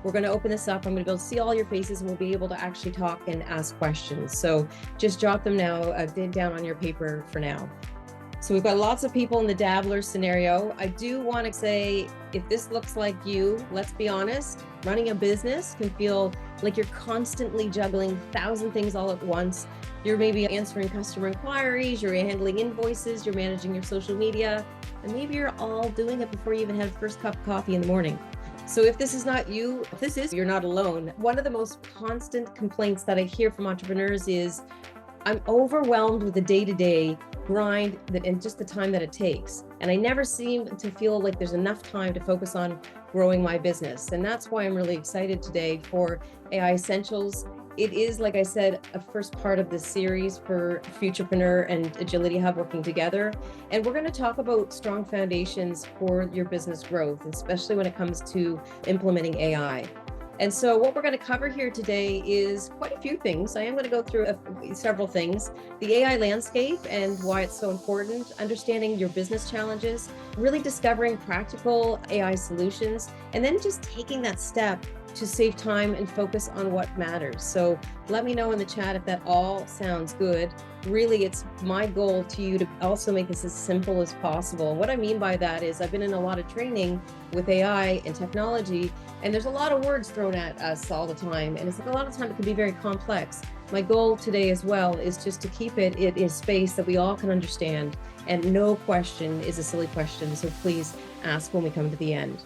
We're going to open this up. I'm going to be able to see all your faces and we'll be able to actually talk and ask questions. So just jot them now, down on your paper for now. So we've got lots of people in the dabbler scenario. I do want to say, if this looks like you, let's be honest, running a business can feel like you're constantly juggling 1,000 things all at once. You're maybe answering customer inquiries, you're handling invoices, you're managing your social media, and maybe you're all doing it before you even have first cup of coffee in the morning. So if this is not you, if this is, you're not alone. One of the most constant complaints that I hear from entrepreneurs is, I'm overwhelmed with the day-to-day grind and just the time that it takes. And I never seem to feel like there's enough time to focus on growing my business. And that's why I'm really excited today for AI Essentials. It is, like I said, a first part of this series for Futurepreneur and Agility Hub working together. And we're going to talk about strong foundations for your business growth, especially when it comes to implementing AI. And so what we're going to cover here today is quite a few things. I am going to go through several things. The AI landscape and why it's so important, understanding your business challenges, really discovering practical AI solutions, and then just taking that step to save time and focus on what matters. So let me know in the chat if that all sounds good. Really, it's my goal to you to also make this as simple as possible. What I mean by that is I've been in a lot of training with AI and technology, and there's a lot of words thrown at us all the time. And it's like a lot of time it can be very complex. My goal today as well is just to keep it in a space that we all can understand. And no question is a silly question. So please ask when we come to the end.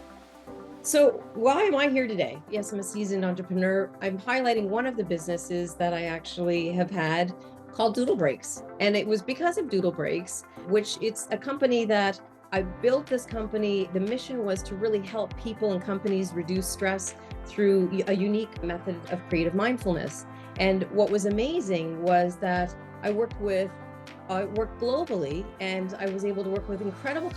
So why am I here today? Yes, I'm a seasoned entrepreneur. I'm highlighting one of the businesses that I actually have had called Doodle Breaks. And it was because of Doodle Breaks, which it's a company that I built this company. The mission was to really help people and companies reduce stress through a unique method of creative mindfulness. And what was amazing was that I worked globally, and I was able to work with incredible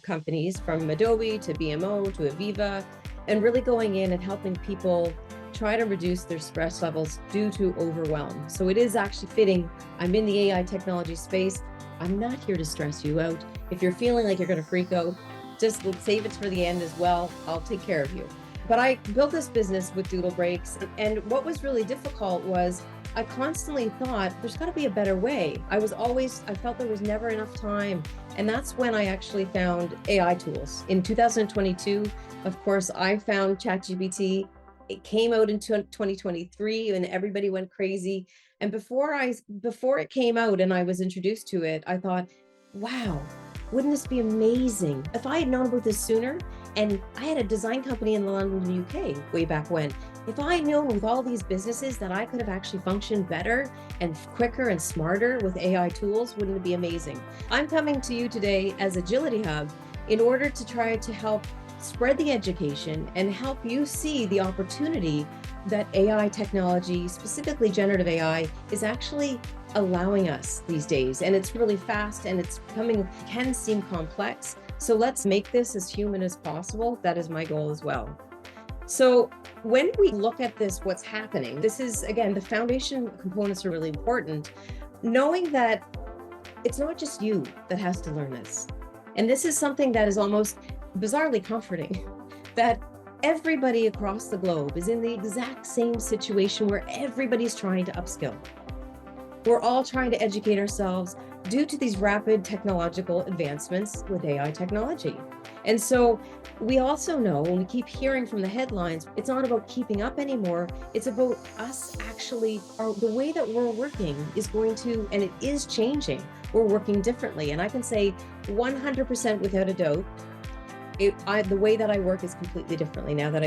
companies from Adobe to BMO to Aviva, and really going in and helping people try to reduce their stress levels due to overwhelm. So it is actually fitting. I'm in the AI technology space. I'm not here to stress you out. If you're feeling like you're going to freak out, just save it for the end as well. I'll take care of you. But I built this business with Doodle Breaks, and what was really difficult was I constantly thought there's got to be a better way. I felt there was never enough time. And that's when I actually found AI tools. In 2022, of course, I found ChatGPT. It came out in 2023 and everybody went crazy. And before it came out and I was introduced to it, I thought, wow, wouldn't this be amazing? If I had known about this sooner, and I had a design company in London, UK, way back when. If I had known with all these businesses that I could have actually functioned better and quicker and smarter with AI tools, wouldn't it be amazing? I'm coming to you today as Agility Hub in order to try to help spread the education and help you see the opportunity that AI technology, specifically generative AI, is actually allowing us these days. And it's really fast and can seem complex. So let's make this as human as possible. That is my goal as well. So when we look at this, what's happening, this is, again, the foundation components are really important. Knowing that it's not just you that has to learn this. And this is something that is almost bizarrely comforting, that everybody across the globe is in the exact same situation where everybody's trying to upskill. We're all trying to educate ourselves due to these rapid technological advancements with AI technology. And so we also know, when we keep hearing from the headlines, it's not about keeping up anymore. It's about us actually, the way that we're working is going to, and it is changing. We're working differently. And I can say 100% without a doubt, the way that I work is completely differently now that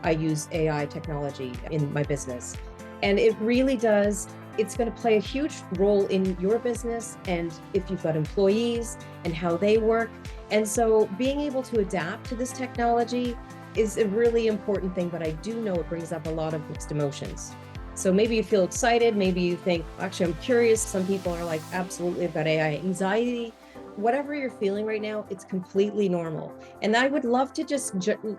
I use AI technology in my business. And it really does, it's going to play a huge role in your business and if you've got employees and how they work. And so being able to adapt to this technology is a really important thing, but I do know it brings up a lot of mixed emotions. So maybe you feel excited, maybe you think, actually, I'm curious. Some people are like, absolutely, I've got AI anxiety. Whatever you're feeling right now, it's completely normal. And I would love to just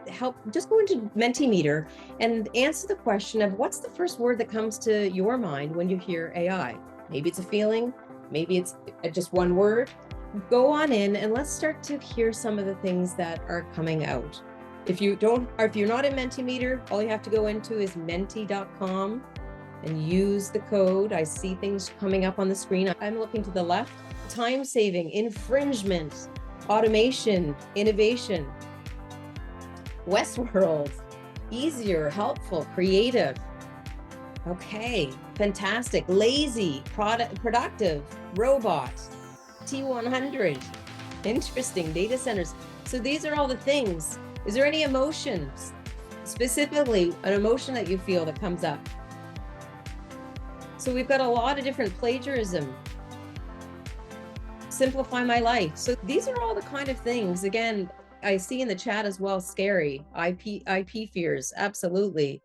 help, just go into Mentimeter and answer the question of what's the first word that comes to your mind when you hear AI? Maybe it's a feeling, maybe it's just one word. Go on in and let's start to hear some of the things that are coming out. If you don't, or if you're not in Mentimeter, all you have to go into is menti.com and use the code. I see things coming up on the screen. I'm looking to the left. Time saving, infringement, automation, innovation, Westworld, easier, helpful, creative. Okay, fantastic. Lazy, productive, robot, T100, interesting, data centers. So these are all the things. Is there any emotions, specifically an emotion that you feel that comes up? So we've got a lot of different plagiarism, simplify my life. So these are all the kind of things, again, I see in the chat as well, scary, IP fears, absolutely.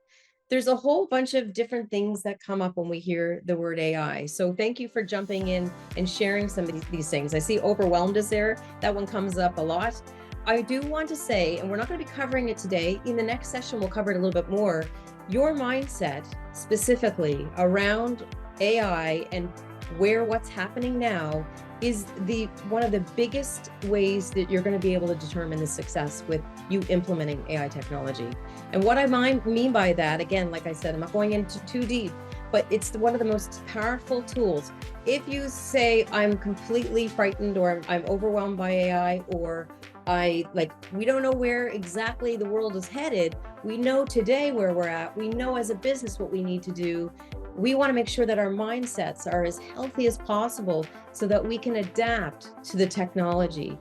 There's a whole bunch of different things that come up when we hear the word AI. So thank you for jumping in and sharing some of these things. I see overwhelmed is there. That one comes up a lot. I do want to say, and we're not going to be covering it today, in the next session, we'll cover it a little bit more, your mindset specifically around AI and where what's happening now is one of the biggest ways that you're going to be able to determine the success with you implementing AI technology. And what I mean by that, again, like I said, I'm not going into too deep, but it's one of the most powerful tools. If you say, I'm completely frightened or I'm overwhelmed by AI, or we don't know where exactly the world is headed, we know today where we're at, we know as a business what we need to do. We want to make sure that our mindsets are as healthy as possible so that we can adapt to the technology.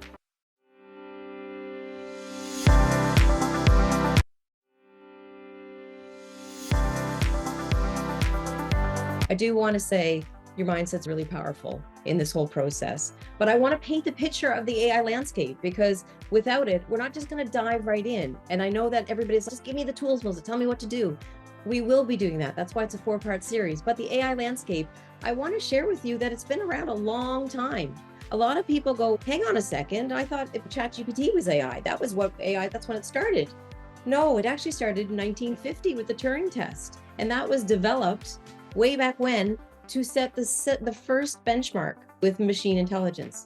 I do want to say your mindset's really powerful in this whole process, but I want to paint the picture of the AI landscape, because without it, we're not just going to dive right in. And I know that everybody's just give me the tools, Melissa, tell me what to do. We will be doing that. That's why it's a 4-part series. But the AI landscape, I want to share with you that it's been around a long time. A lot of people go, hang on a second, I thought if ChatGPT was AI, that was what AI, that's when it started. No, it actually started in 1950 with the Turing test. And that was developed way back when to set the first benchmark with machine intelligence.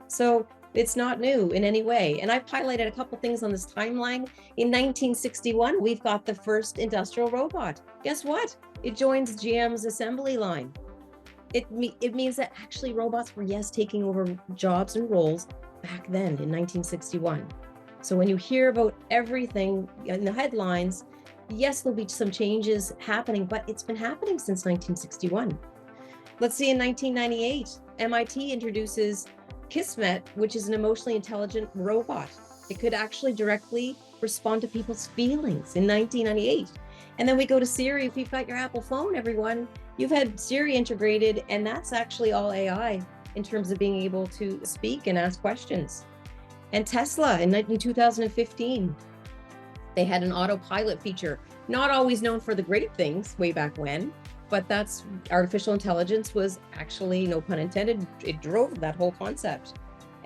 So it's not new in any way. And I've highlighted a couple things on this timeline. In 1961, we've got the first industrial robot. Guess what? It joins GM's assembly line. It means that actually robots were, yes, taking over jobs and roles back then in 1961. So when you hear about everything in the headlines, yes, there'll be some changes happening, but it's been happening since 1961. Let's see, in 1998, MIT introduces Kismet, which is an emotionally intelligent robot. It could actually directly respond to people's feelings in 1998. And then we go to Siri. If you've got your Apple phone, everyone, you've had Siri integrated, and that's actually all AI in terms of being able to speak and ask questions. And Tesla in 2015, they had an autopilot feature, not always known for the great things way back when, but that's artificial intelligence was actually, no pun intended, it drove that whole concept.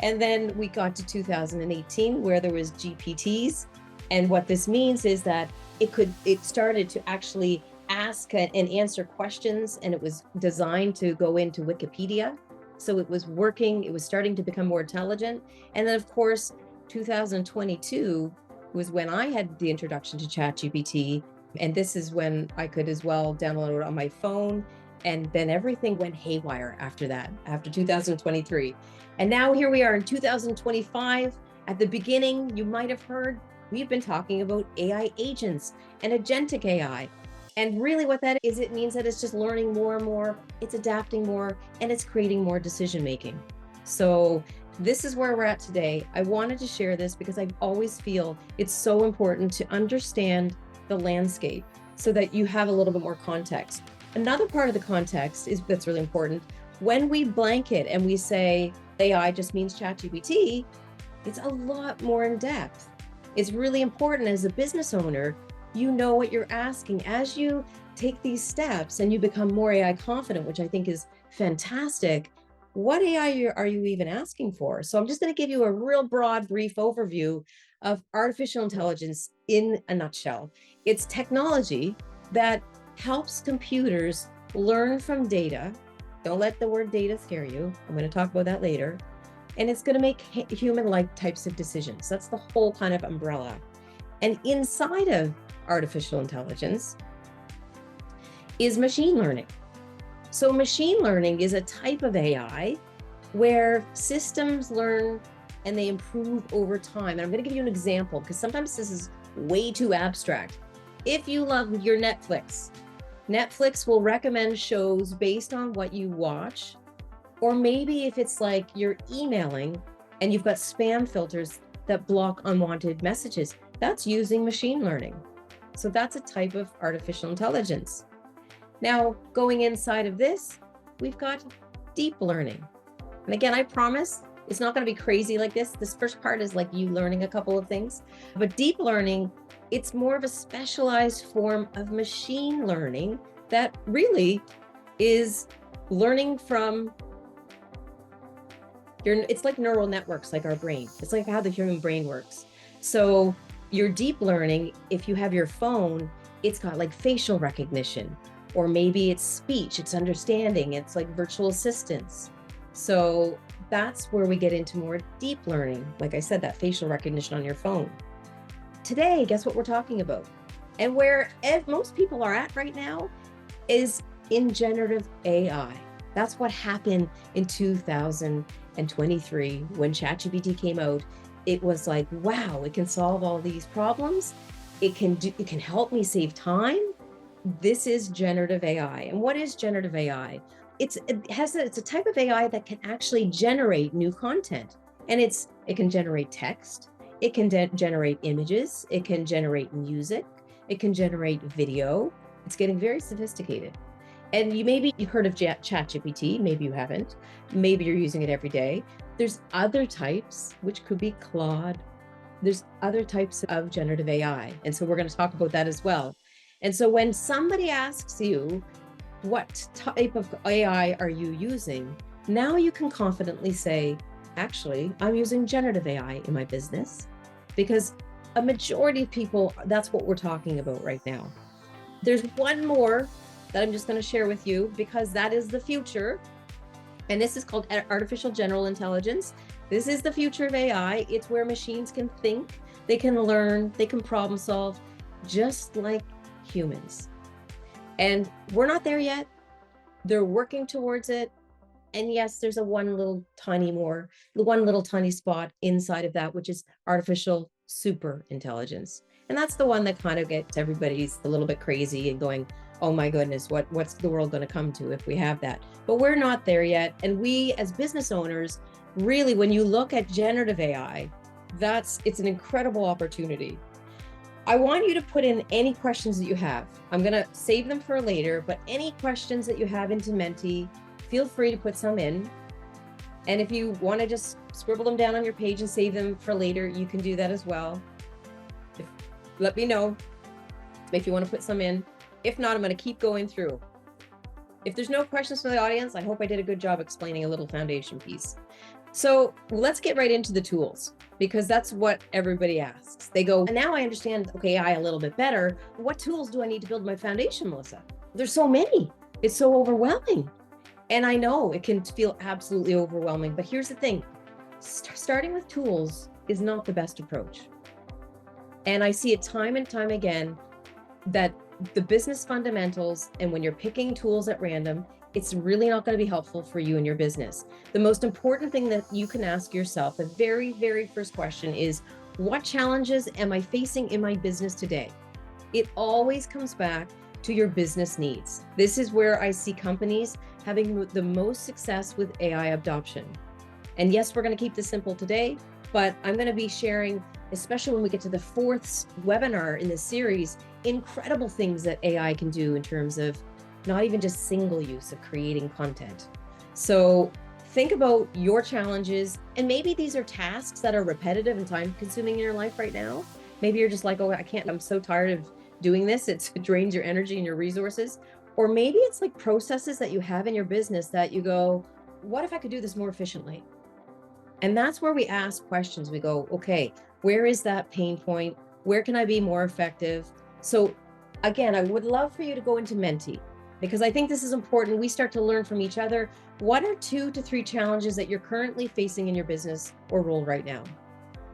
And then we got to 2018 where there was GPTs. And what this means is that it started to actually ask and answer questions, and it was designed to go into Wikipedia. So it was working, it was starting to become more intelligent. And then of course, 2022 was when I had the introduction to ChatGPT. And this is when I could as well download it on my phone. And then everything went haywire after that, after 2023. And now here we are in 2025. At the beginning, you might have heard, we've been talking about AI agents and agentic AI. And really what that is, it means that it's just learning more and more, it's adapting more, and it's creating more decision-making. So this is where we're at today. I wanted to share this because I always feel it's so important to understand the landscape so that you have a little bit more context. Another part of the context that's really important. When we blanket and we say AI just means ChatGPT, it's a lot more in depth. It's really important as a business owner, you know what you're asking. As you take these steps and you become more AI confident, which I think is fantastic, what AI are you even asking for? So I'm just going to give you a real broad, brief overview of artificial intelligence in a nutshell. It's technology that helps computers learn from data. Don't let the word data scare you. I'm going to talk about that later. And it's going to make human-like types of decisions. That's the whole kind of umbrella. And inside of artificial intelligence is machine learning. So machine learning is a type of AI where systems learn and they improve over time. And I'm going to give you an example because sometimes this is way too abstract. If you love your Netflix, Netflix will recommend shows based on what you watch. Or maybe if it's like you're emailing and you've got spam filters that block unwanted messages, that's using machine learning. So that's a type of artificial intelligence. Now, going inside of this, we've got deep learning. And again, I promise it's not going to be crazy like this. This first part is like you learning a couple of things, but deep learning, it's more of a specialized form of machine learning that really is learning from it's like neural networks, like our brain. It's like how the human brain works. So your deep learning, if you have your phone, it's got like facial recognition, or maybe it's speech, it's understanding, it's like virtual assistants. So that's where we get into more deep learning. Like I said, that facial recognition on your phone. Today, guess what we're talking about? And where most people are at right now is in generative AI. That's what happened in 2023 when ChatGPT came out. It was like, wow, it can solve all these problems. It can help me save time. This is generative AI. And what is generative AI? It's a type of AI that can actually generate new content. And it can generate text, it can generate images, it can generate music, it can generate video. It's getting very sophisticated. And you've heard of ChatGPT, maybe you haven't, maybe you're using it every day. There's other types, which could be Claude. There's other types of generative AI. And so we're going to talk about that as well. And so when somebody asks you, what type of AI are you using? Now you can confidently say, actually, I'm using generative AI in my business, because a majority of people, that's what we're talking about right now. There's one more that I'm just going to share with you because that is the future. And this is called artificial general intelligence. This is the future of AI. It's where machines can think, they can learn, they can problem solve, just like humans. And we're not there yet. They're working towards it. And yes, there's one little tiny spot inside of that, which is artificial super intelligence. And that's the one that kind of gets everybody's a little bit crazy and going, oh my goodness, what's the world going to come to if we have that? But we're not there yet. And we as business owners, really, when you look at generative AI, it's an incredible opportunity. I want you to put in any questions that you have. I'm going to save them for later, but any questions that you have into Menti, feel free to put some in. And if you want to just scribble them down on your page and save them for later, you can do that as well. Let me know if you want to put some in. If not, I'm going to keep going through. If there's no questions from the audience, I hope I did a good job explaining a little foundation piece. So let's get right into the tools, because that's what everybody asks. They go, and now I understand AI a little bit better. What tools do I need to build my foundation, Melissa? There's so many. It's so overwhelming. And I know it can feel absolutely overwhelming, but here's the thing. Starting with tools is not the best approach. And I see it time and time again that the business fundamentals, and when you're picking tools at random, it's really not going to be helpful for you and your business. The most important thing that you can ask yourself, the very, very first question is, what challenges am I facing in my business today? It always comes back to your business needs. This is where I see companies having the most success with AI adoption. And yes, we're going to keep this simple today, but I'm going to be sharing, especially when we get to the fourth webinar in this series, incredible things that AI can do in terms of not even just single use of creating content. So think about your challenges, and maybe these are tasks that are repetitive and time consuming in your life right now. Maybe you're just like, oh, I'm so tired of doing this. It drains your energy and your resources. Or maybe it's like processes that you have in your business that you go, what if I could do this more efficiently? And that's where we ask questions. We go, okay, where is that pain point? Where can I be more effective? So again, I would love for you to go into Menti, because I think this is important. We start to learn from each other. What are 2 to 3 challenges that you're currently facing in your business or role right now?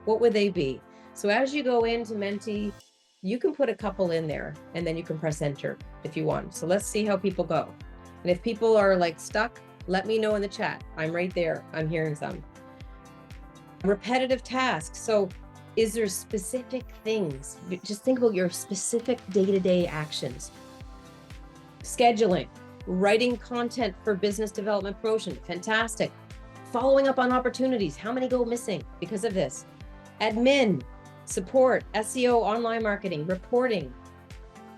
What would they be? So as you go into Menti, you can put a couple in there and then you can press enter if you want. So let's see how people go. And if people are like stuck, let me know in the chat. I'm right there. I'm hearing some. Repetitive tasks. So is there specific things? Just think about your specific day-to-day actions. Scheduling, writing content for business development promotion. Fantastic. Following up on opportunities. How many go missing because of this? Admin, support, SEO, online marketing, reporting,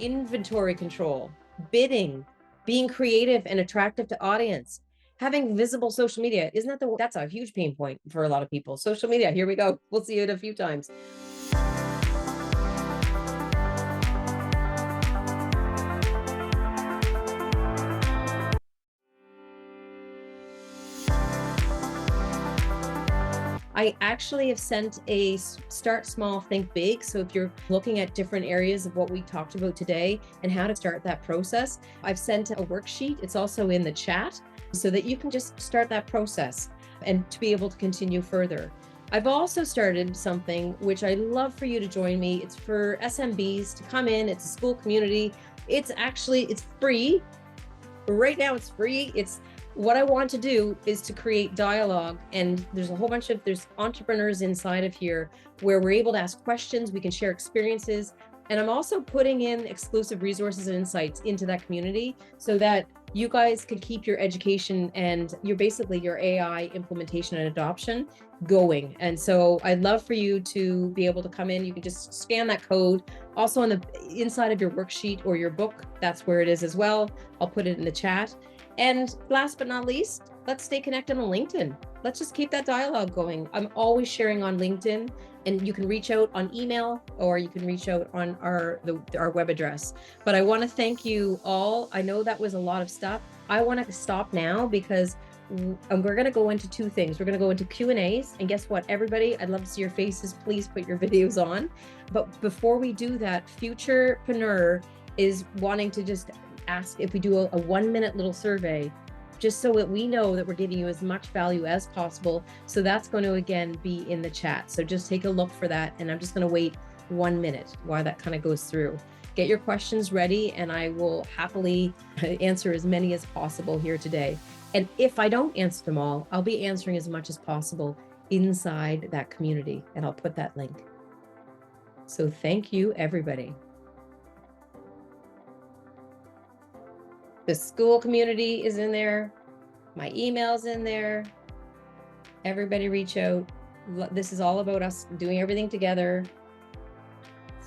inventory control, bidding, being creative and attractive to audience, having visible social media. Isn't that that's a huge pain point for a lot of people. Social media, here we go. We'll see it a few times. I actually have sent a start small, think big. So if you're looking at different areas of what we talked about today and how to start that process, I've sent a worksheet. It's also in the chat so that you can just start that process and to be able to continue further. I've also started something which I'd love for you to join me. It's for SMBs to come in. It's a school community. It's free. Right now it's free. What I want to do is to create dialogue, and there's a whole bunch of, there's entrepreneurs inside of here where we're able to ask questions, we can share experiences, and I'm also putting in exclusive resources and insights into that community so that you guys can keep your education and your AI implementation and adoption going. And so I'd love for you to be able to come in. You can just scan that code. Also on the inside of your worksheet or your book, that's where it is as well. I'll put it in the chat. And last but not least, let's stay connected on LinkedIn. Let's just keep that dialogue going. I'm always sharing on LinkedIn, and you can reach out on email or you can reach out on our web address. But I want to thank you all. I know that was a lot of stuff. I want to stop now because we're going to go into two things. We're going to go into Q&As, and guess what, everybody, I'd love to see your faces. Please put your videos on. But before we do that, Futurepreneur is wanting to just ask if we do a 1-minute little survey, just so that we know that we're giving you as much value as possible. So that's going to, again, be in the chat. So just take a look for that. And I'm just going to wait 1 minute while that kind of goes through. Get your questions ready, and I will happily answer as many as possible here today. And if I don't answer them all, I'll be answering as much as possible inside that community, and I'll put that link. So thank you, everybody. The school community is in there. My email's in there. Everybody reach out. This is all about us doing everything together.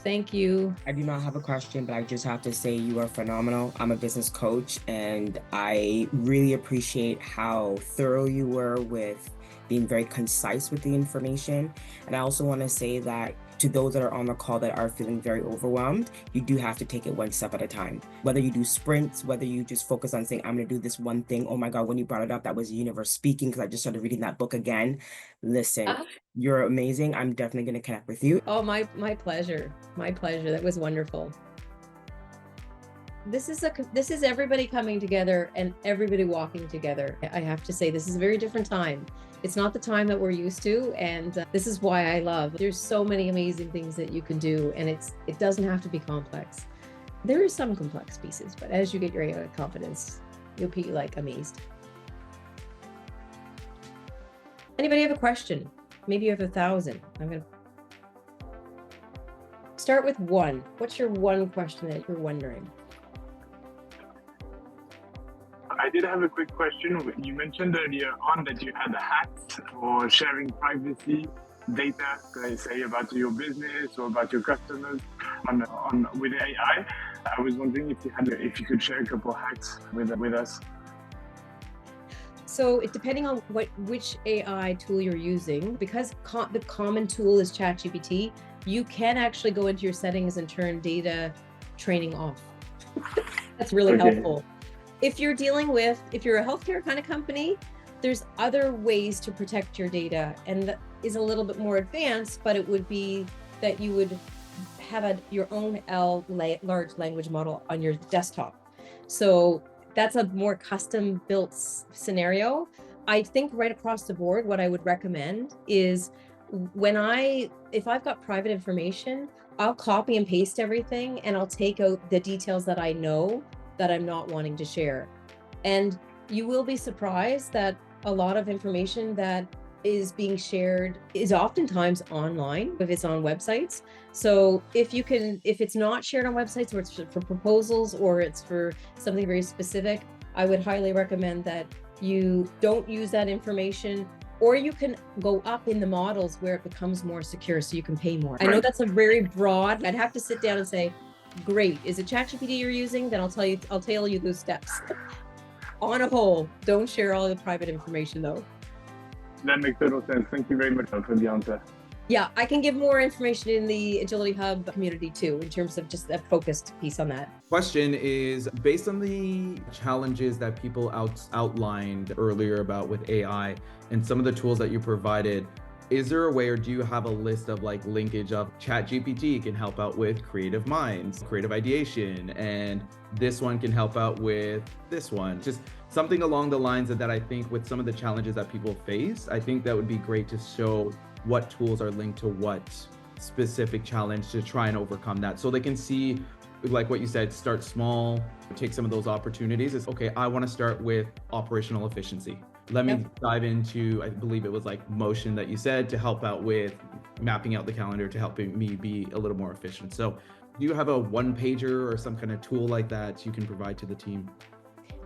Thank you. I do not have a question, but I just have to say you are phenomenal. I'm a business coach, and I really appreciate how thorough you were with being very concise with the information. And I also want to say that to those that are on the call that are feeling very overwhelmed, you do have to take it one step at a time. Whether you do sprints, whether you just focus on saying, I'm going to do this one thing. Oh my God, when you brought it up, that was the universe speaking, because I just started reading that book again. Listen, you're amazing. I'm definitely going to connect with you. Oh, my pleasure. My pleasure. That was wonderful. This is everybody coming together and everybody walking together. I have to say, this is a very different time. It's not the time that we're used to, and this is why I love. There's so many amazing things that you can do, and it doesn't have to be complex. There are some complex pieces, but as you get your AI confidence, you'll be like amazed. Anybody have a question? Maybe you have 1,000. I'm gonna start with one. What's your one question that you're wondering? I did have a quick question. You mentioned earlier on that you had hacks for sharing privacy data, say about your business or about your customers with AI. I was wondering if you could share a couple hacks with us. So depending on which AI tool you're using, because the common tool is ChatGPT, you can actually go into your settings and turn data training off. That's really helpful. If you're a healthcare kind of company, there's other ways to protect your data, and that is a little bit more advanced, but it would be that you would have your own large language model on your desktop. So that's a more custom built scenario. I think right across the board, what I would recommend is when I If I've got private information, I'll copy and paste everything and I'll take out the details that I know that I'm not wanting to share. And you will be surprised that a lot of information that is being shared is oftentimes online if it's on websites. So if it's not shared on websites, or it's for proposals, or it's for something very specific, I would highly recommend that you don't use that information, or you can go up in the models where it becomes more secure so you can pay more. I know that's a very broad, I'd have to sit down and say, great, is it ChatGPT you're using? Then I'll tell you those steps. On a whole, don't share all the private information though. That makes total sense. Thank you very much for the answer. Yeah, I can give more information in the Agility Hub community too, in terms of just a focused piece on that. Question is, based on the challenges that people outlined earlier about with AI and some of the tools that you provided, is there a way, or do you have a list of like linkage of ChatGPT can help out with creative minds, creative ideation, and this one can help out with this one? Just something along the lines of that. I think with some of the challenges that people face, I think that would be great to show what tools are linked to what specific challenge to try and overcome that. So they can see, like what you said, start small, take some of those opportunities. It's okay, I want to start with operational efficiency. Let me dive into, I believe it was like motion that you said, to help out with mapping out the calendar to helping me be a little more efficient. So do you have a one pager or some kind of tool like that you can provide to the team?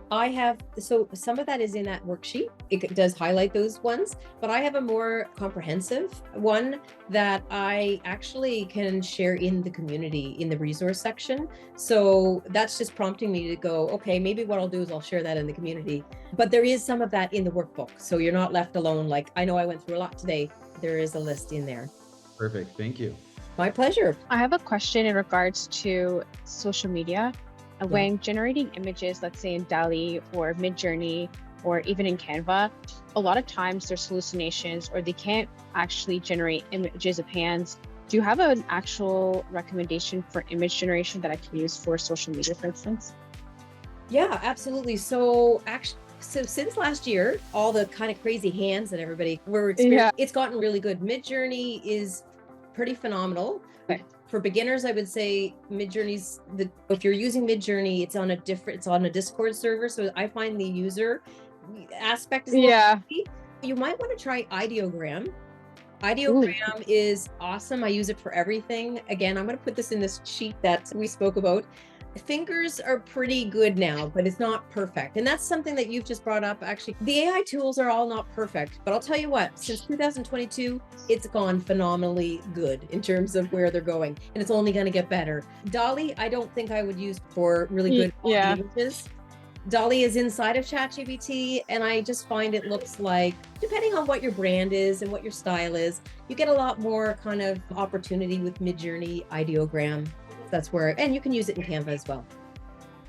I have, so some of that is in that worksheet. It does highlight those ones, but I have a more comprehensive one that I actually can share in the community in the resource section. So that's just prompting me to go, okay, maybe what I'll do is I'll share that in the community. But there is some of that in the workbook. So you're not left alone. Like, I know I went through a lot today. There is a list in there. Perfect. Thank you. My pleasure. I have a question in regards to social media. When generating images, let's say in DALL-E or Midjourney or even in Canva, a lot of times there's hallucinations or they can't actually generate images of hands. Do you have an actual recommendation for image generation that I can use for social media, for instance? Yeah, absolutely. So since last year, all the kind of crazy hands that everybody were experiencing, it's gotten really good. Midjourney is pretty phenomenal. Okay. For beginners, I would say Midjourney's if you're using Midjourney, it's on a Discord server. So I find the user aspect is a little tricky. You might want to try Ideogram. Ideogram is awesome. I use it for everything. Again, I'm going to put this in this sheet that we spoke about. Fingers are pretty good now, but it's not perfect. And that's something that you've just brought up. Actually, the AI tools are all not perfect, but I'll tell you what, since 2022, it's gone phenomenally good in terms of where they're going. And it's only going to get better. DALL-E, I don't think I would use for really good images. DALL-E is inside of ChatGPT, and I just find it looks like, depending on what your brand is and what your style is, you get a lot more kind of opportunity with Midjourney, Ideogram. That's where, and you can use it in Canva as well.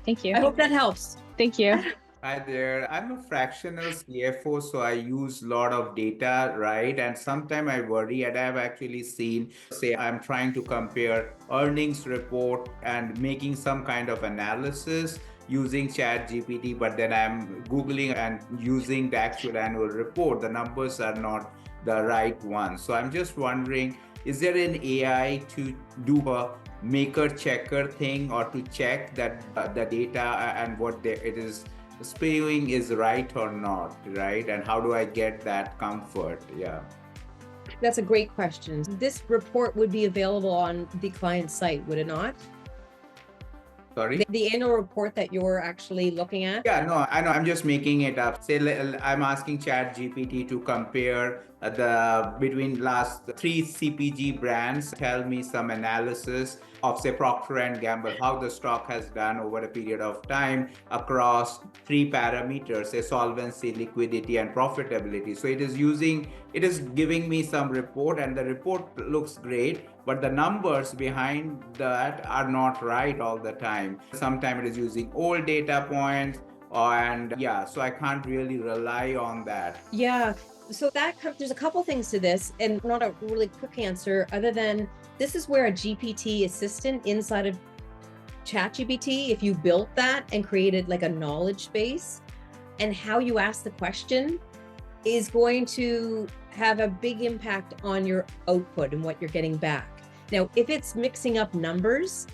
Thank you. I hope that helps. Thank you. Hi there. I'm a fractional CFO, so I use a lot of data, right? And sometimes I worry, and I've actually seen, say, I'm trying to compare earnings report and making some kind of analysis using ChatGPT, but then I'm Googling and using the actual annual report. The numbers are not the right ones. So I'm just wondering, is there an AI to do a maker checker thing, or to check that the data and what it is spewing is right or not, right? And how do I get that comfort? Yeah. That's a great question. This report would be available on the client site, would it not? Sorry? The annual report that you're actually looking at? Yeah, no, I know. I'm just making it up. Say I'm asking ChatGPT to compare between last 3 CPG brands. Tell me some analysis of, say, Procter and Gamble, how the stock has done over a period of time across 3 parameters, say solvency, liquidity, and profitability. So it is giving me some report, and the report looks great, but the numbers behind that are not right all the time. Sometimes it is using old data points, and so I can't really rely on that. Yeah. So there's a couple things to this, and not a really quick answer other than this is where a GPT assistant inside of ChatGPT, if you built that and created like a knowledge base, and how you ask the question is going to have a big impact on your output and what you're getting back. Now, if it's mixing up numbers,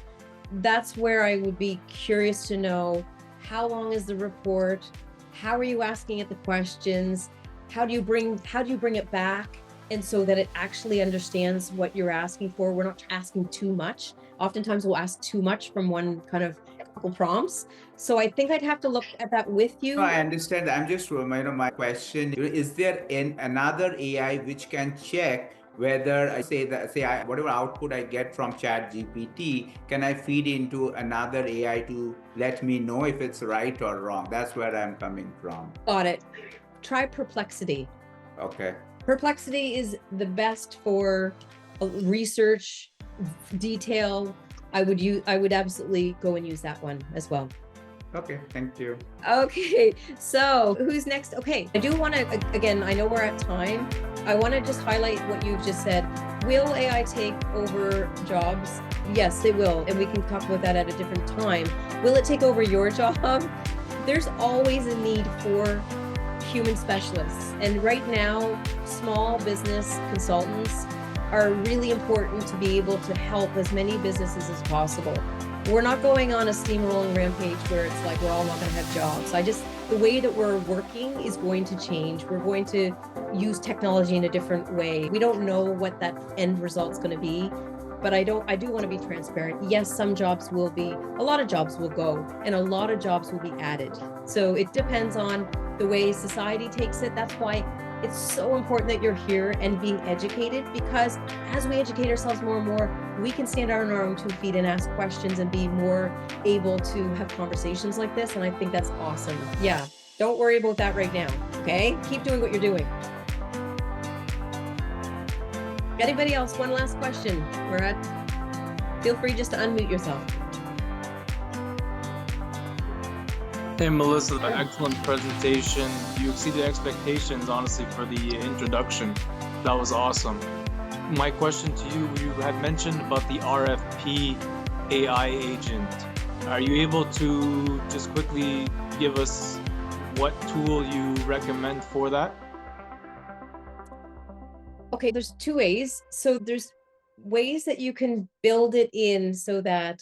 that's where I would be curious to know, how long is the report? How are you asking it the questions? How do you bring it back? And so that it actually understands what you're asking for. We're not asking too much. Oftentimes we'll ask too much from one kind of couple prompts. So I think I'd have to look at that with you. No, I understand. I'm just, my question is there another AI which can check whether I say whatever output I get from Chat GPT, can I feed into another AI to let me know if it's right or wrong? That's where I'm coming from. Got it. Try Perplexity. Okay. Perplexity is the best for research, detail. I would absolutely go and use that one as well. Okay, thank you. Okay, so who's next? Okay, I do want to, again, I know we're at time. I want to just highlight what you've just said. Will AI take over jobs? Yes, they will. And we can talk about that at a different time. Will it take over your job? There's always a need for human specialists. And right now, small business consultants are really important to be able to help as many businesses as possible. We're not going on a steamrolling rampage where it's like we're all not going to have jobs. The way that we're working is going to change. We're going to use technology in a different way. We don't know what that end result's going to be, but I do want to be transparent. Yes, a lot of jobs will go, and a lot of jobs will be added. So it depends on the way society takes it. That's why it's so important that you're here and being educated, because as we educate ourselves more and more, we can stand on our own 2 feet and ask questions and be more able to have conversations like this. And I think that's awesome. Yeah, don't worry about that right now. Okay, keep doing what you're doing. Anybody else? One last question. Feel free just to unmute yourself. Hey, Melissa, excellent presentation. You exceeded expectations, honestly, for the introduction. That was awesome. My question to you had mentioned about the RFP AI agent. Are you able to just quickly give us what tool you recommend for that? Okay, there's 2 ways. So there's ways that you can build it in so that,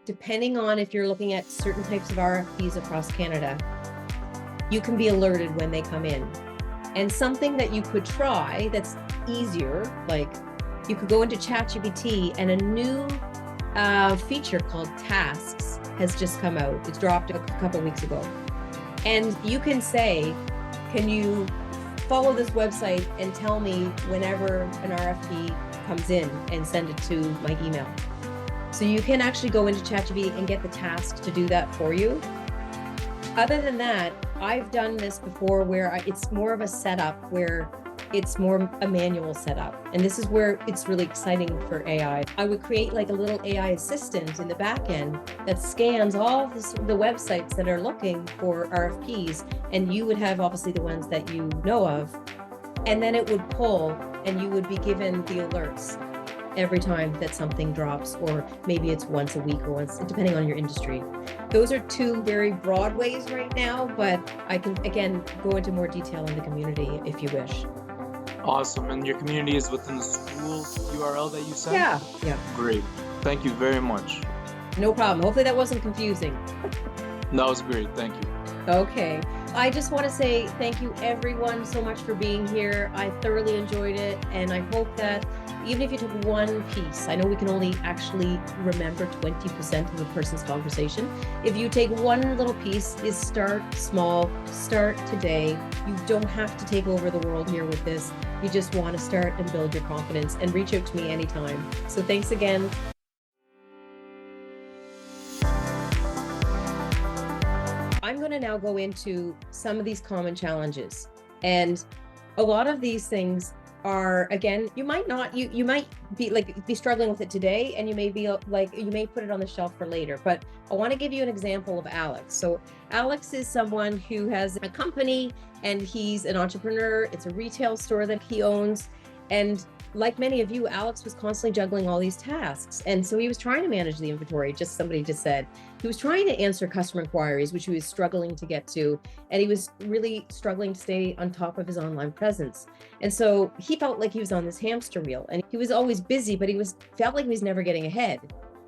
depending on if you're looking at certain types of RFPs across Canada, you can be alerted when they come in. And something that you could try that's easier, like you could go into ChatGPT, and a new feature called Tasks has just come out. It's dropped a couple weeks ago. And you can say, can you follow this website and tell me whenever an RFP comes in, and send it to my email. So you can actually go into ChatGPT and get the task to do that for you. Other than that, I've done this before where it's more of a setup, where it's more a manual setup. And this is where it's really exciting for AI. I would create like a little AI assistant in the back end that scans all the websites that are looking for RFPs. And you would have obviously the ones that you know of. And then it would pull, and you would be given the alerts every time that something drops, or maybe it's once a week or once, depending on your industry. Those are 2 very broad ways right now, but I can, again, go into more detail in the community if you wish. Awesome. And your community is within the school URL that you sent? Yeah. Great. Thank you very much. No problem. Hopefully that wasn't confusing. That was great. Thank you. Okay. I just want to say thank you everyone so much for being here. I thoroughly enjoyed it, and I hope that even if you took one piece, I know we can only actually remember 20% of a person's conversation. If you take one little piece, is start small, start today. You don't have to take over the world here with this. You just want to start and build your confidence, and reach out to me anytime. So thanks again. I'm going to now go into some of these common challenges, and a lot of these things are, again, you might be struggling with it today, and you may put it on the shelf for later, but I want to give you an example of Alex. So Alex is someone who has a company, and he's an entrepreneur. It's a retail store that he owns, and like many of you, Alex was constantly juggling all these tasks. And so he was trying to manage the inventory, somebody just said. He was trying to answer customer inquiries, which he was struggling to get to. And he was really struggling to stay on top of his online presence. And so he felt like he was on this hamster wheel, and he was always busy, but felt like he was never getting ahead.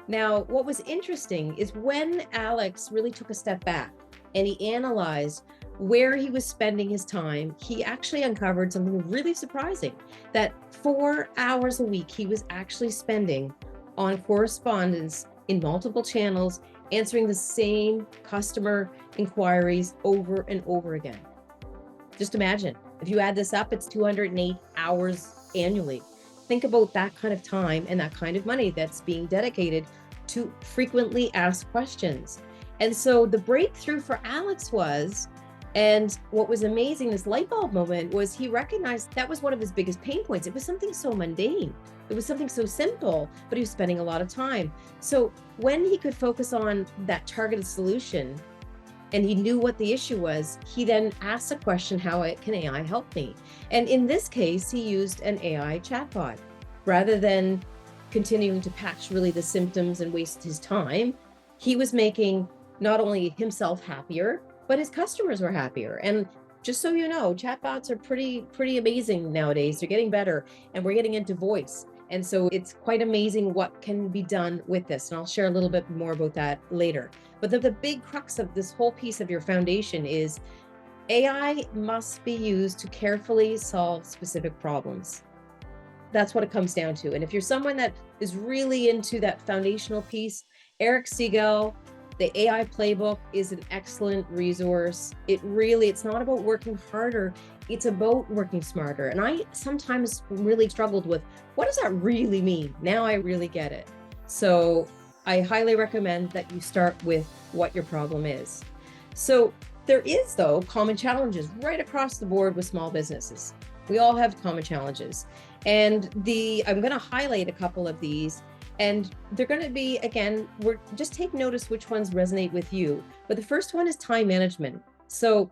Now, what was interesting is when Alex really took a step back and he analyzed where he was spending his time, he actually uncovered something really surprising, that 4 hours a week he was actually spending on correspondence in multiple channels, answering the same customer inquiries over and over again. Just imagine, if you add this up, it's 208 hours annually. Think about that kind of time and that kind of money that's being dedicated to frequently asked questions. And so the breakthrough for Alex was, and what was amazing, this light bulb moment, was he recognized that was one of his biggest pain points. It was something so mundane. It was something so simple, but he was spending a lot of time. So when he could focus on that targeted solution and he knew what the issue was, he then asked the question, how can AI help me? And in this case, he used an AI chatbot. Rather than continuing to patch really the symptoms and waste his time, he was making not only himself happier, but his customers were happier. And just so you know, chatbots are pretty amazing nowadays. They're getting better, and we're getting into voice. And so it's quite amazing what can be done with this. And I'll share a little bit more about that later. But the big crux of this whole piece of your foundation is AI must be used to carefully solve specific problems. That's what it comes down to. And if you're someone that is really into that foundational piece, Eric Siegel, the AI Playbook is an excellent resource. It's not about working harder, it's about working smarter. And I sometimes really struggled with, what does that really mean? Now I really get it. So I highly recommend that you start with what your problem is. So there is, though, common challenges right across the board with small businesses. We all have common challenges. And I'm going to highlight a couple of these. And they're going to be, again, just take notice which ones resonate with you. But the first one is time management. So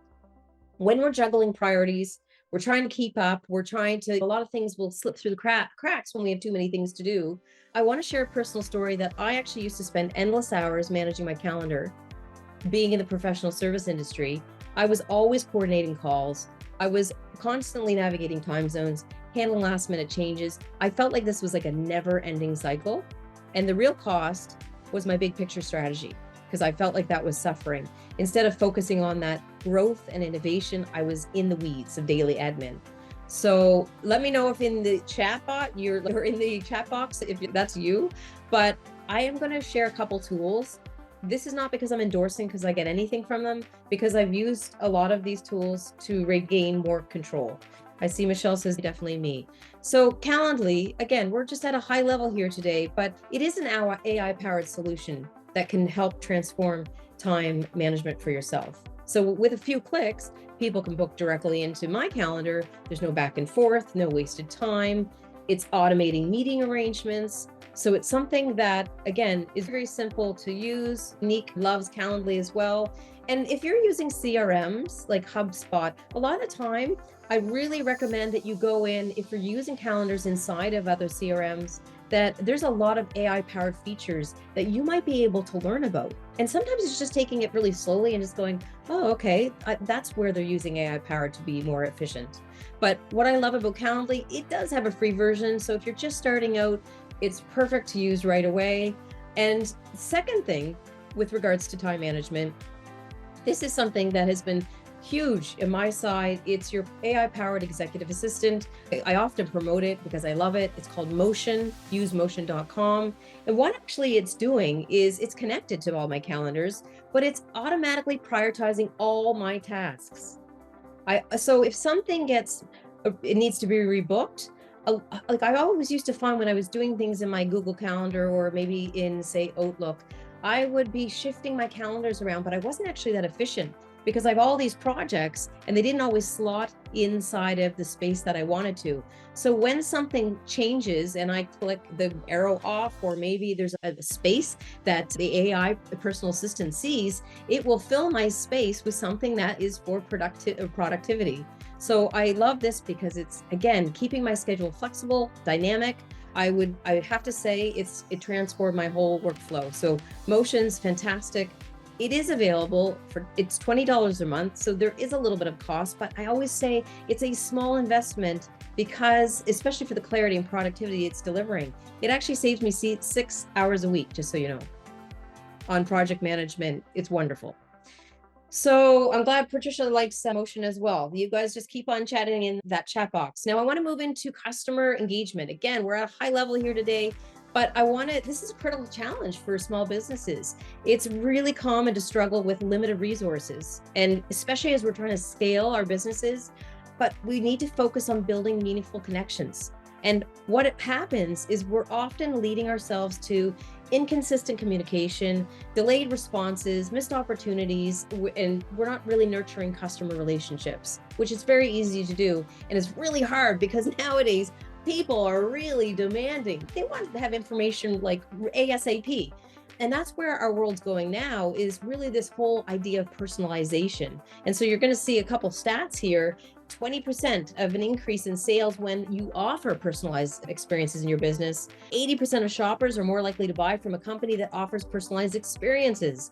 when we're juggling priorities, we're trying to keep up, a lot of things will slip through the cracks when we have too many things to do. I want to share a personal story that I actually used to spend endless hours managing my calendar. Being in the professional service industry, I was always coordinating calls. I was constantly navigating time zones, handling last minute changes. I felt like this was like a never ending cycle. And the real cost was my big picture strategy, because I felt like that was suffering. Instead of focusing on that growth and innovation, I was in the weeds of daily admin. So let me know if in the chat box, or in the chat box, if that's you. But I am going to share a couple tools. This is not because I'm endorsing because I get anything from them, because I've used a lot of these tools to regain more control. I see Michelle says definitely me. So Calendly, again, we're just at a high level here today, but it is an AI-powered solution that can help transform time management for yourself. So with a few clicks, people can book directly into my calendar. There's no back and forth, no wasted time. It's automating meeting arrangements. So it's something that, again, is very simple to use. Nick loves Calendly as well. And if you're using CRMs like HubSpot, a lot of the time, I really recommend that you go in, if you're using calendars inside of other CRMs, that there's a lot of AI-powered features that you might be able to learn about. And sometimes it's just taking it really slowly and just going, oh, okay, that's where they're using AI-powered to be more efficient. But what I love about Calendly, it does have a free version. So if you're just starting out, it's perfect to use right away. And second thing, with regards to time management, this is something that has been huge in my side. It's your AI-powered executive assistant. I often promote it because I love it. It's called Motion, usemotion.com. And what actually it's doing is it's connected to all my calendars, but it's automatically prioritizing all my tasks. So if something it needs to be rebooked, like I always used to find when I was doing things in my Google Calendar or maybe in, say, Outlook, I would be shifting my calendars around, but I wasn't actually that efficient. because I have all these projects and they didn't always slot inside of the space that I wanted to. So when something changes and I click the arrow off, or maybe there's a space that the AI personal assistant sees, it will fill my space with something that is for productivity. So I love this because it's, again, keeping my schedule flexible, dynamic. I have to say it transformed my whole workflow. So Motion's fantastic. It is available it's $20 a month. So there is a little bit of cost, but I always say it's a small investment because, especially for the clarity and productivity it's delivering, it actually saves me 6 hours a week, just so you know, on project management. It's wonderful. So I'm glad Patricia likes Motion as well. You guys just keep on chatting in that chat box. Now I want to move into customer engagement. Again, we're at a high level here today, but this is a critical challenge for small businesses. It's really common to struggle with limited resources, and especially as we're trying to scale our businesses, but we need to focus on building meaningful connections. And what happens is we're often leading ourselves to inconsistent communication, delayed responses, missed opportunities, and we're not really nurturing customer relationships, which is very easy to do. And it's really hard because nowadays people are really demanding. They want to have information like ASAP. And that's where our world's going now, is really this whole idea of personalization. And so you're going to see a couple stats here. 20% of an increase in sales when you offer personalized experiences in your business. 80% of shoppers are more likely to buy from a company that offers personalized experiences.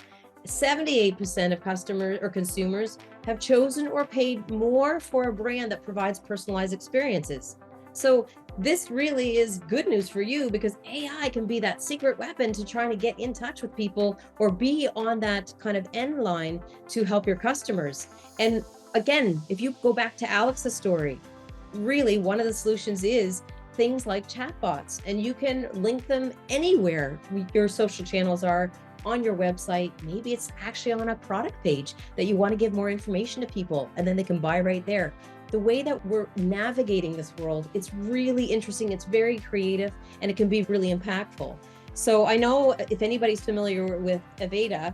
78% of customers or consumers have chosen or paid more for a brand that provides personalized experiences. So this really is good news for you, because AI can be that secret weapon to trying to get in touch with people or be on that kind of end line to help your customers. And again, if you go back to Alex's story, really one of the solutions is things like chatbots, and you can link them anywhere your social channels are on your website. Maybe it's actually on a product page that you want to give more information to people, and then they can buy right there. The way that we're navigating this world, it's really interesting. It's very creative, and it can be really impactful. So I know if anybody's familiar with Aveda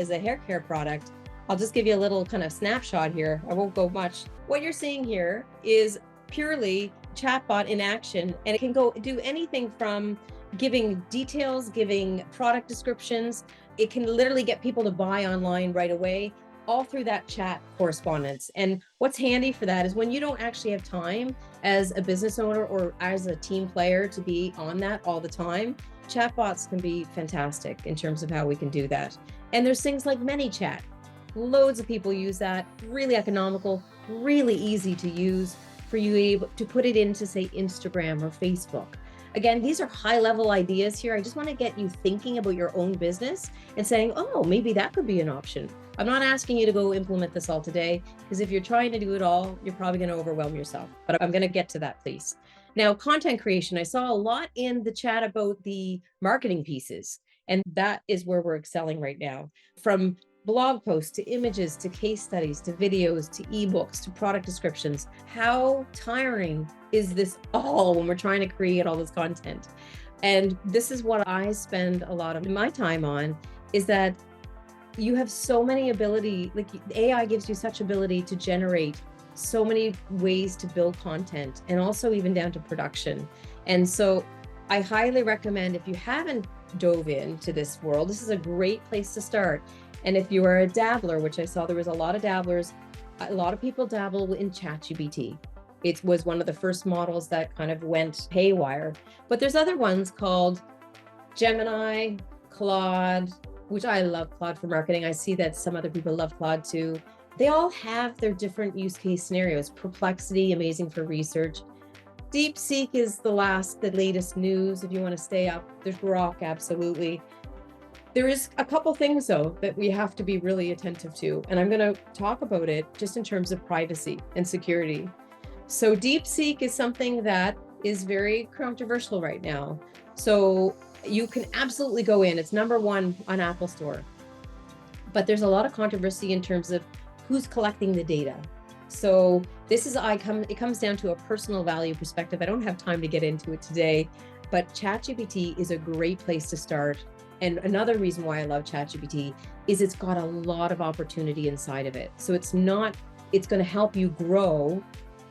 is a hair care product. I'll just give you a little kind of snapshot here. I won't go much. What you're seeing here is purely chatbot in action, and it can do anything from giving details, giving product descriptions. It can literally get people to buy online right away, all through that chat correspondence. And what's handy for that is when you don't actually have time as a business owner or as a team player to be on that all the time, chatbots can be fantastic in terms of how we can do that. And there's things like ManyChat. Loads of people use that, really economical, really easy to use for you able to put it into, say, Instagram or Facebook. Again, these are high level ideas here. I just want to get you thinking about your own business and saying, oh, maybe that could be an option. I'm not asking you to go implement this all today, because if you're trying to do it all, you're probably going to overwhelm yourself. But I'm going to get to that, please. Now, content creation. I saw a lot in the chat about the marketing pieces, and that is where we're excelling right now. From blog posts to images to case studies to videos to ebooks to product descriptions. How tiring is this all when we're trying to create all this content? And this is what I spend a lot of my time on, is that you have so many ability, like AI gives you such ability to generate so many ways to build content, and also even down to production. And so I highly recommend, if you haven't dove into this world, this is a great place to start. And if you are a dabbler, which I saw there was a lot of dabblers, a lot of people dabble in ChatGPT. It was one of the first models that kind of went haywire. But there's other ones called Gemini, Claude, which I love Claude for marketing. I see that some other people love Claude too. They all have their different use case scenarios. Perplexity, amazing for research. DeepSeek is the latest news if you want to stay up. There's Grok, absolutely. There is a couple things though that we have to be really attentive to, and I'm going to talk about it just in terms of privacy and security. So DeepSeek is something that is very controversial right now. So you can absolutely go in. It's #1 on Apple Store. But there's a lot of controversy in terms of who's collecting the data. So this is, it comes down to a personal value perspective. I don't have time to get into it today, but ChatGPT is a great place to start. And another reason why I love ChatGPT is it's got a lot of opportunity inside of it. So it's going to help you grow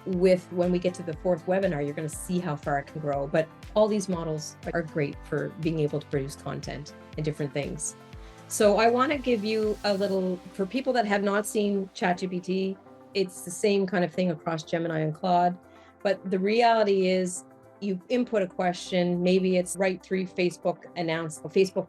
with, when we get to the fourth webinar, you're going to see how far it can grow. But all these models are great for being able to produce content and different things. So I want to give you a little, for people that have not seen ChatGPT, it's the same kind of thing across Gemini and Claude. But the reality is, you input a question, maybe it's right through Facebook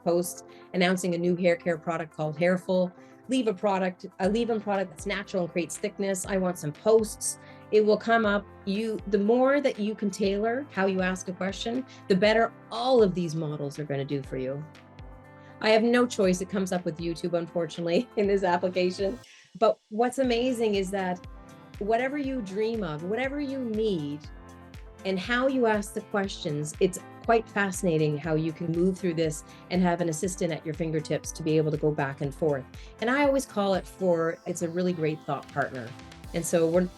post announcing a new hair care product called Hairful. Leave a leave-in product that's natural and creates thickness. I want some posts. It will come up. The more that you can tailor how you ask a question, the better all of these models are going to do for you. I have no choice. It comes up with YouTube, unfortunately, in this application. But what's amazing is that whatever you dream of, whatever you need, and how you ask the questions, it's quite fascinating how you can move through this and have an assistant at your fingertips to be able to go back and forth. And I always call it it's a really great thought partner. And so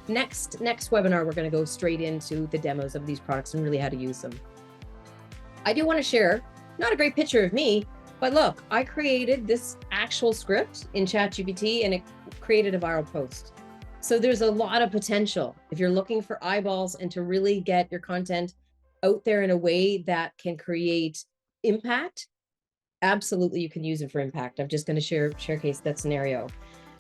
next webinar, we're going to go straight into the demos of these products and really how to use them. I do want to share, not a great picture of me, but look, I created this actual script in ChatGPT and it created a viral post. So there's a lot of potential. If you're looking for eyeballs and to really get your content out there in a way that can create impact, absolutely you can use it for impact. I'm just going to showcase that scenario.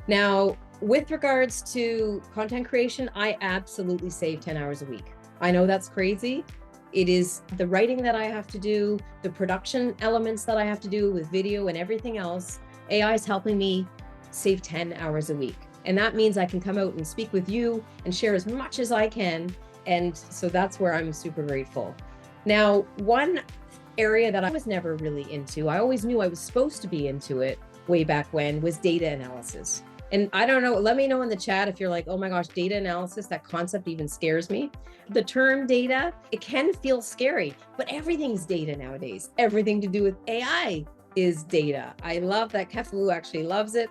Now, with regards to content creation, I absolutely save 10 hours a week. I know that's crazy. It is the writing that I have to do, the production elements that I have to do with video and everything else. AI is helping me save 10 hours a week. And that means I can come out and speak with you and share as much as I can. And so that's where I'm super grateful. Now, one area that I was never really into, I always knew I was supposed to be into it way back when, was data analysis. And I don't know, let me know in the chat if you're like, oh my gosh, data analysis, that concept even scares me. The term data, it can feel scary, but everything's data nowadays. Everything to do with AI is data. I love that Kefu actually loves it.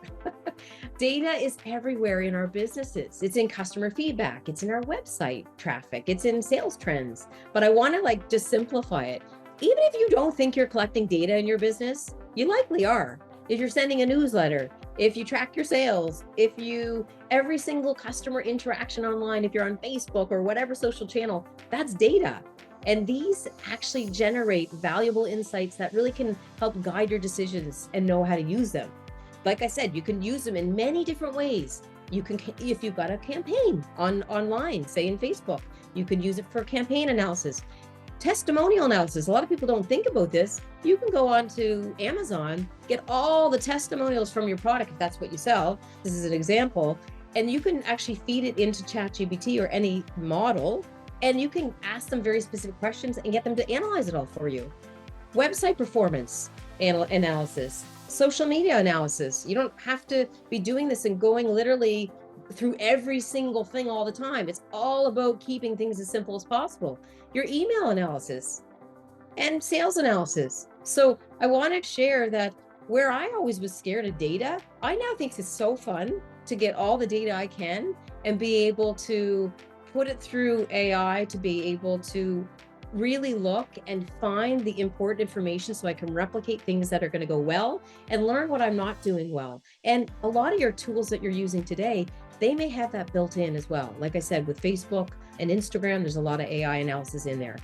Data is everywhere in our businesses. It's in customer feedback. It's in our website traffic. It's in sales trends. But I want to just simplify it. Even if you don't think you're collecting data in your business, you likely are. If you're sending a newsletter, if you track your sales, every single customer interaction online, if you're on Facebook or whatever social channel, that's data. And these actually generate valuable insights that really can help guide your decisions and know how to use them. Like I said, you can use them in many different ways. You can, if you've got a campaign online, say in Facebook, you can use it for campaign analysis, testimonial analysis. A lot of people don't think about this. You can go on to Amazon, get all the testimonials from your product if that's what you sell. This is an example. And you can actually feed it into ChatGPT or any model, and you can ask them very specific questions and get them to analyze it all for you. Website performance analysis, social media analysis. You don't have to be doing this and going literally through every single thing all the time. It's all about keeping things as simple as possible. Your email analysis and sales analysis. So I want to share that where I always was scared of data, I now think it's so fun to get all the data I can and be able to put it through AI to be able to really look and find the important information so I can replicate things that are going to go well and learn what I'm not doing well. And a lot of your tools that you're using today, they may have that built in as well. Like I said, with Facebook and Instagram, there's a lot of AI analysis in there.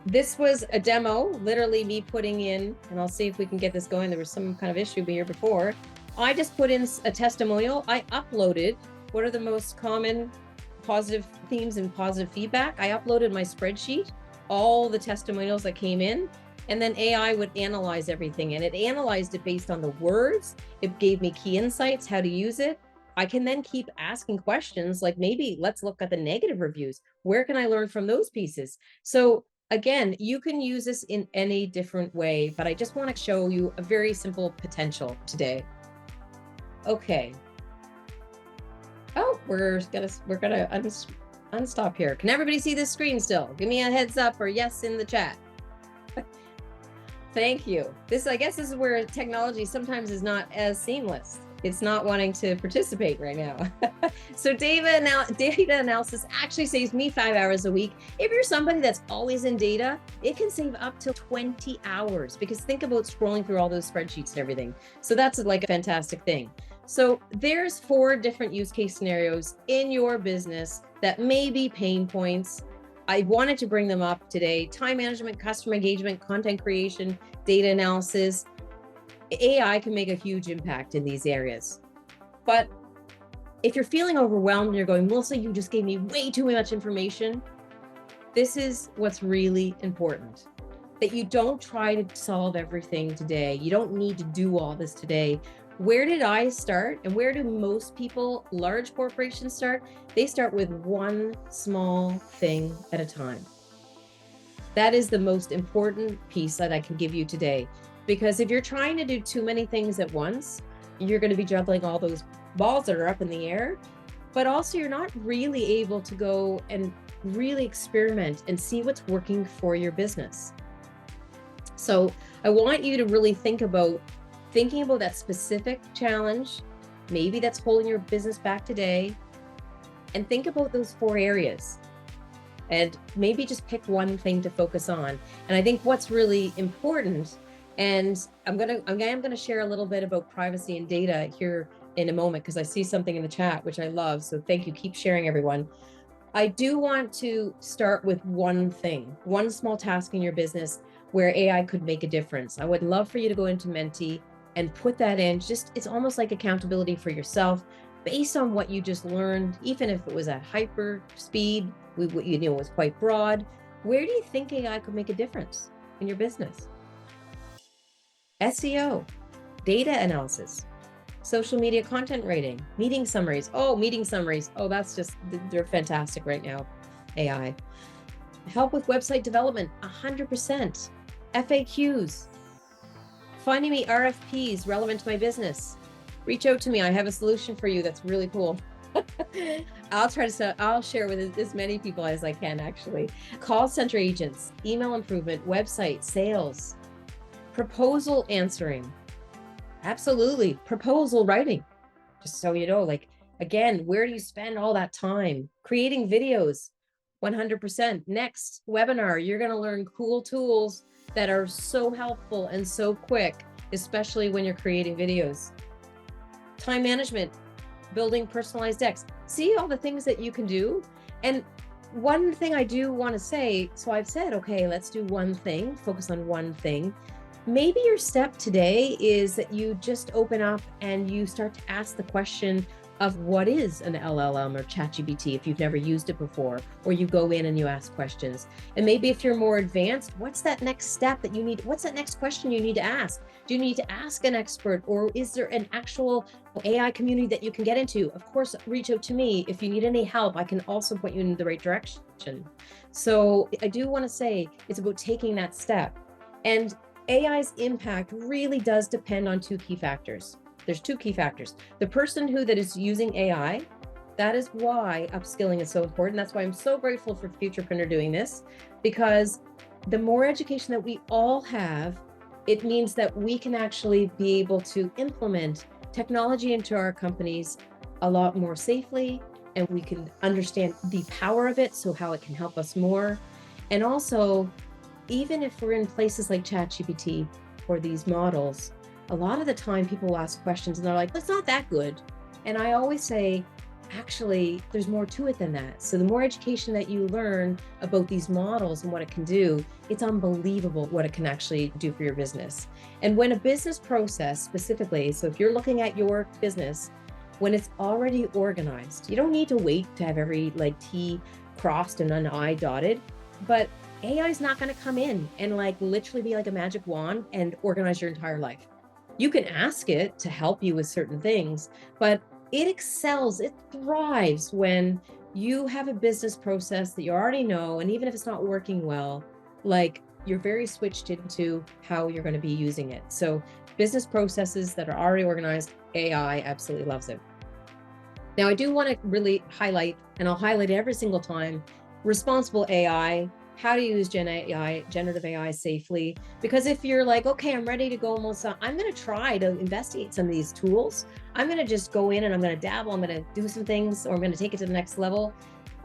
This was a demo, literally me putting in, and I'll see if we can get this going. There was some kind of issue here before. I just put in a testimonial. I uploaded what are the most common positive themes and positive feedback. I uploaded my spreadsheet, all the testimonials that came in, and then AI would analyze everything. And it analyzed it based on the words. It gave me key insights, how to use it. I can then keep asking questions like, maybe let's look at the negative reviews. Where can I learn from those pieces? So again, you can use this in any different way, but I just want to show you a very simple potential today. Okay. Oh, we're gonna unstop here. Can everybody see this screen still? Give me a heads up or yes in the chat. Thank you. I guess this is where technology sometimes is not as seamless. It's not wanting to participate right now. So data analysis actually saves me 5 hours a week. If you're somebody that's always in data, it can save up to 20 hours, because think about scrolling through all those spreadsheets and everything. So that's like a fantastic thing. So there's 4 different use case scenarios in your business that may be pain points. I wanted to bring them up today: time management, customer engagement, content creation, data analysis. AI can make a huge impact in these areas. But if you're feeling overwhelmed and you're going, Melissa, you just gave me way too much information, this is what's really important. That you don't try to solve everything today. You don't need to do all this today. Where did I start? And where do most people, large corporations, start? They start with one small thing at a time. That is the most important piece that I can give you today. Because if you're trying to do too many things at once, you're going to be juggling all those balls that are up in the air, but also you're not really able to go and really experiment and see what's working for your business. So I want you to really thinking about that specific challenge, maybe that's holding your business back today, and think about those 4 areas. And maybe just pick one thing to focus on. And I think what's really important, and I'm gonna share a little bit about privacy and data here in a moment, because I see something in the chat which I love. So thank you. Keep sharing, everyone. I do want to start with one thing, one small task in your business where AI could make a difference. I would love for you to go into Menti and put that in. It's almost like accountability for yourself based on what you just learned, even if it was at hyper speed, it was quite broad. Where do you think AI could make a difference in your business? SEO, data analysis, social media content rating, meeting summaries. Oh, they're fantastic right now. AI. Help with website development, 100%. FAQs. Finding me RFPs relevant to my business. Reach out to me. I have a solution for you that's really cool. I'll share with as many people as I can, actually. Call center agents, email improvement, website, sales, proposal answering. Absolutely. Proposal writing. Just so you know, like, again, where do you spend all that time? Creating videos, 100%. Next webinar, you're going to learn cool tools that are so helpful and so quick, especially when you're creating videos. Time management, building personalized decks. See all the things that you can do. And one thing I do want to say, so I've said, okay, let's do one thing, focus on one thing. Maybe your step today is that you just open up and you start to ask the question of what is an LLM or ChatGPT if you've never used it before, or you go in and you ask questions. And maybe if you're more advanced, what's that next step that you need? What's that next question you need to ask? Do you need to ask an expert, or is there an actual AI community that you can get into? Of course, reach out to me. If you need any help, I can also point you in the right direction. So I do want to say it's about taking that step. And AI's impact really does depend on 2 key factors. There's 2 key factors. The person that is using AI, that is why upskilling is so important. That's why I'm so grateful for Futurepreneur doing this, because the more education that we all have, it means that we can actually be able to implement technology into our companies a lot more safely, and we can understand the power of it, so how it can help us more. And also, even if we're in places like ChatGPT or these models, a lot of the time people will ask questions and they're like, it's not that good. And I always say, actually, there's more to it than that. So the more education that you learn about these models and what it can do, it's unbelievable what it can actually do for your business. And when a business process specifically, so if you're looking at your business, when it's already organized, you don't need to wait to have every T crossed and an I dotted, but AI is not going to come in and literally be like a magic wand and organize your entire life. You can ask it to help you with certain things, but it excels, it thrives when you have a business process that you already know. And even if it's not working well, you're very switched into how you're going to be using it. So business processes that are already organized, AI absolutely loves it. Now, I do want to really highlight, and I'll highlight it every single time, responsible AI how to use generative AI safely. Because if you're like, okay, I'm ready to go almost, I'm going to try to investigate some of these tools. I'm going to just go in and I'm going to dabble. I'm going to do some things, or I'm going to take it to the next level.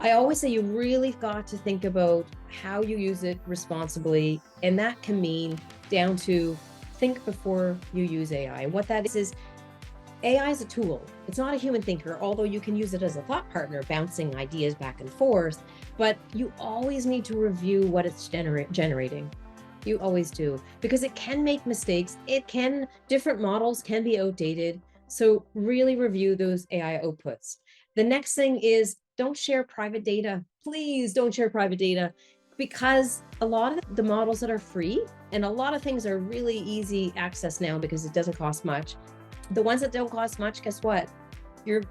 I always say you really got to think about how you use it responsibly. And that can mean down to think before you use AI. And what that is AI is a tool. It's not a human thinker, although you can use it as a thought partner, bouncing ideas back and forth. But you always need to review what it's generating. You always do, because it can make mistakes. Different models can be outdated. So really review those AI outputs. The next thing is don't share private data. Please don't share private data, because a lot of the models that are free and a lot of things are really easy access now because it doesn't cost much. The ones that don't cost much, guess what?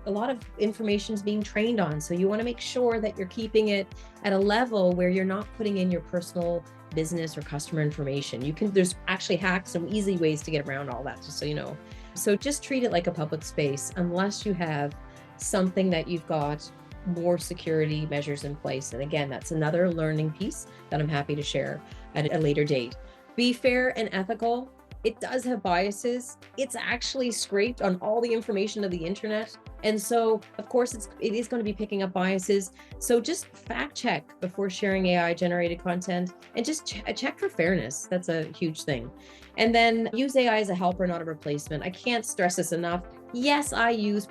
A lot of information is being trained on. So you want to make sure that you're keeping it at a level where you're not putting in your personal business or customer information. There's actually hacks and easy ways to get around all that, just so you know. So just treat it like a public space unless you have something that you've got more security measures in place. And again, that's another learning piece that I'm happy to share at a later date. Be fair and ethical. It does have biases. It's actually scraped on all the information of the internet. And so, of course, it is going to be picking up biases. So just fact check before sharing AI generated content, and just check for fairness. That's a huge thing. And then use AI as a helper, not a replacement. I can't stress this enough. Yes, I use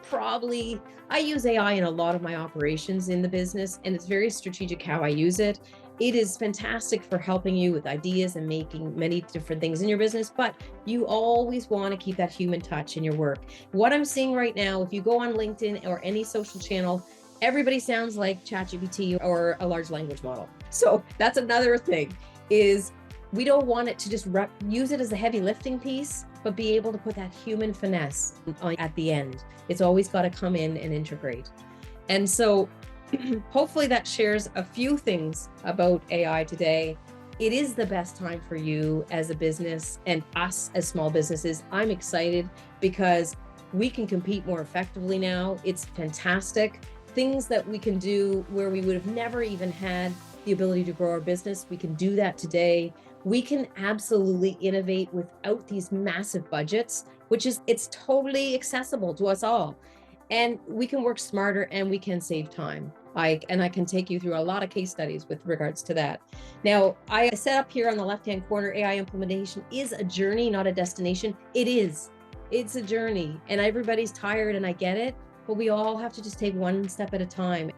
AI in a lot of my operations in the business, and it's very strategic how I use it. It is fantastic for helping you with ideas and making many different things in your business, but you always want to keep that human touch in your work. What I'm seeing right now, if you go on LinkedIn or any social channel, everybody sounds like ChatGPT or a large language model. So that's another thing, is we don't want it to just use it as a heavy lifting piece, but be able to put that human finesse at the end. It's always got to come in and integrate. And so hopefully that shares a few things about AI today. It is the best time for you as a business and us as small businesses. I'm excited because we can compete more effectively now. It's fantastic. Things that we can do where we would have never even had the ability to grow our business, we can do that today. We can absolutely innovate without these massive budgets, it's totally accessible to us all. And we can work smarter and we can save time. I can take you through a lot of case studies with regards to that. Now, I set up here on the left-hand corner, AI implementation is a journey, not a destination. It is. It's a journey, and everybody's tired, and I get it, but we all have to just take one step at a time.